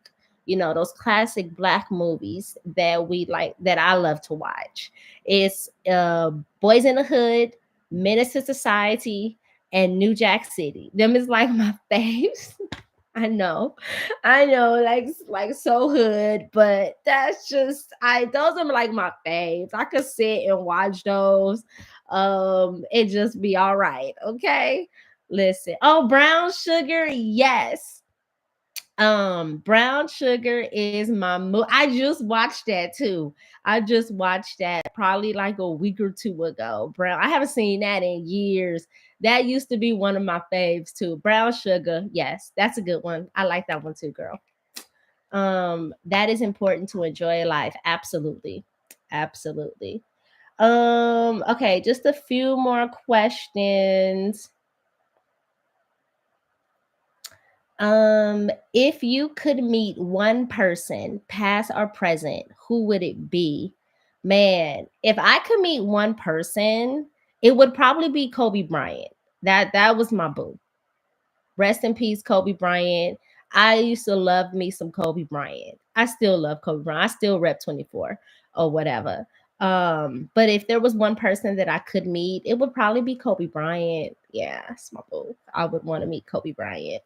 those classic black movies that we like, that I love to watch. It's Boys in the Hood, Menace to Society, and New Jack City. Them is like my faves. I know, like so hood, but that's just those are like my faves. I could sit and watch those, and just be all right. Okay, listen. Oh, Brown Sugar, yes. Brown Sugar is I just watched that too. I just watched that probably like a week or two ago. I haven't seen that in years. That used to be one of my faves too. Brown Sugar, yes, that's a good one. I like that one too, girl. That is important to enjoy life. Absolutely. Absolutely. Okay, just a few more questions. If you could meet one person, past or present, who would it be? Man, if I could meet one person, it would probably be Kobe Bryant. That was my boo. Rest in peace, Kobe Bryant. I used to love me some Kobe Bryant. I still love Kobe Bryant. I still rep 24 or whatever. But if there was one person that I could meet, it would probably be Kobe Bryant. Yeah, that's my boo. I would want to meet Kobe Bryant.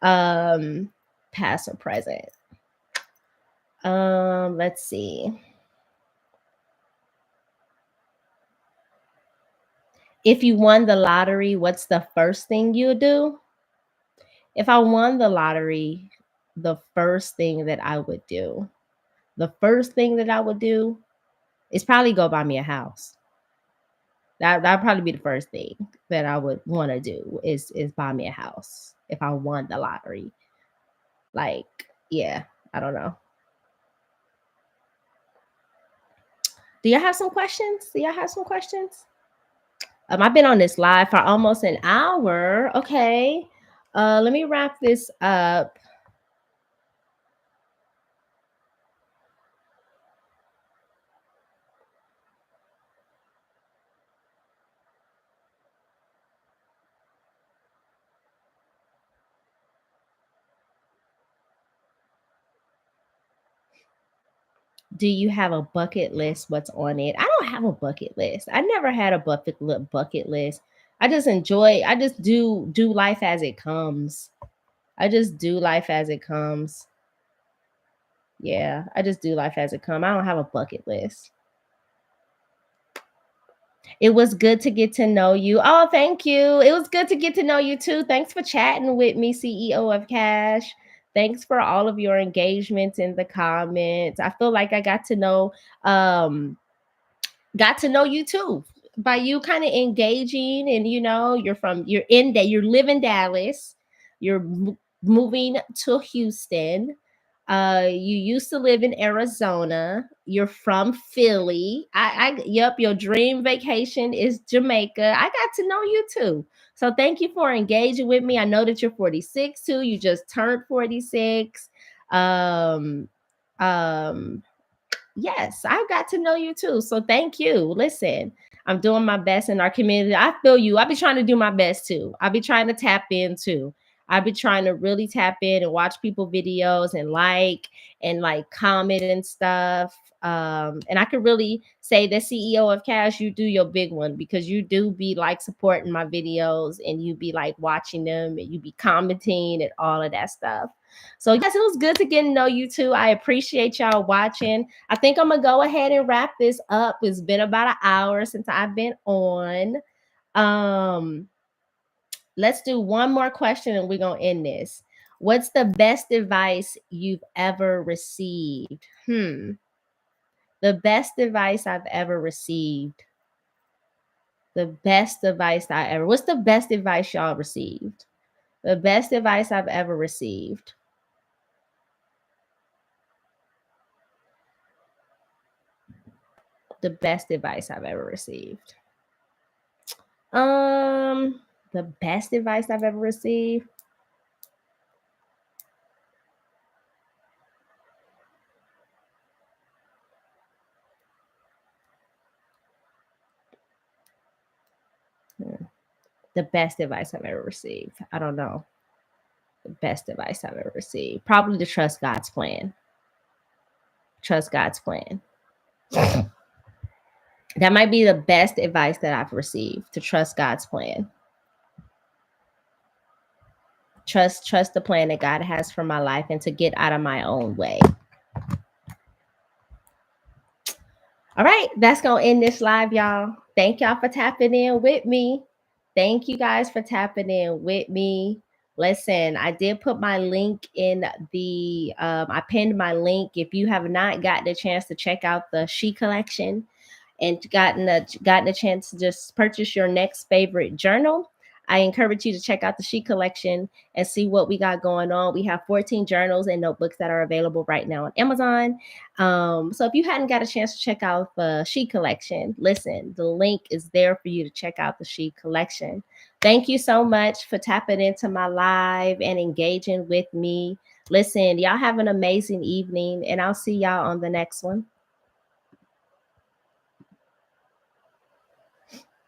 um Past or present. Let's see. If you won the lottery, what's the first thing you do? If I won the lottery, the first thing that I would do, the first thing that I would do is probably go buy me a house. That'd probably be the first thing that I would want to do is buy me a house if I won the lottery. Like, yeah, I don't know. Do y'all have some questions? Do y'all have some questions? I've been on this live for almost an hour. Okay. Let me wrap this up. Do you have a bucket list? What's on it? I don't have a bucket list. I never had a bucket list. I just do life as it comes. I just do life as it comes. Yeah, I just do life as it comes. I don't have a bucket list. It was good to get to know you. Oh, thank you. It was good to get to know you too. Thanks for chatting with me, CEO of Cash. Thanks for all of your engagements in the comments. I feel like I um got to know you too by you kind of engaging, and you live in Dallas, you're moving to Houston, you used to live in Arizona, you're from Philly. Yep, your dream vacation is Jamaica. I got to know you too. So thank you for engaging with me. I know that you're 46 too. You just turned 46. um um Yes, I got to know you too. So thank you. Listen, I'm doing my best in our community. I feel you. I be trying to do my best too. I be trying to tap in too. I be trying to really tap in and watch people videos and like comment and stuff. And I could really say that CEO of Cash, you do your big one because you do be like supporting my videos and you be like watching them and you be commenting and all of that stuff. So yes, it was good to get to know you too. I appreciate y'all watching. I think I'm gonna go ahead and wrap this up. It's been about an hour since I've been on. Let's do one more question and we're gonna end this. What's the best advice you've ever received? The best advice I've ever received. The best advice I ever. What's the best advice y'all received? The best advice I've ever received. The best advice I've ever received. The best advice I've ever received. The best advice I've ever received. I don't know. The best advice I've ever received. Probably to trust God's plan. Trust God's plan. That might be the best advice that I've received, to trust God's plan. Trust the plan that God has for my life and to get out of my own way. All right, that's going to end this live, y'all. Thank y'all for tapping in with me. Thank you guys for tapping in with me. Listen, I did put my link in the, I pinned my link. If you have not gotten a chance to check out the She Collection and gotten a chance to just purchase your next favorite journal, I encourage you to check out the She Collection and see what we got going on. We have 14 journals and notebooks that are available right now on Amazon. So if you hadn't got a chance to check out the She Collection, listen, the link is there for you to check out the She Collection. Thank you so much for tapping into my live and engaging with me. Listen, y'all have an amazing evening, and I'll see y'all on the next one.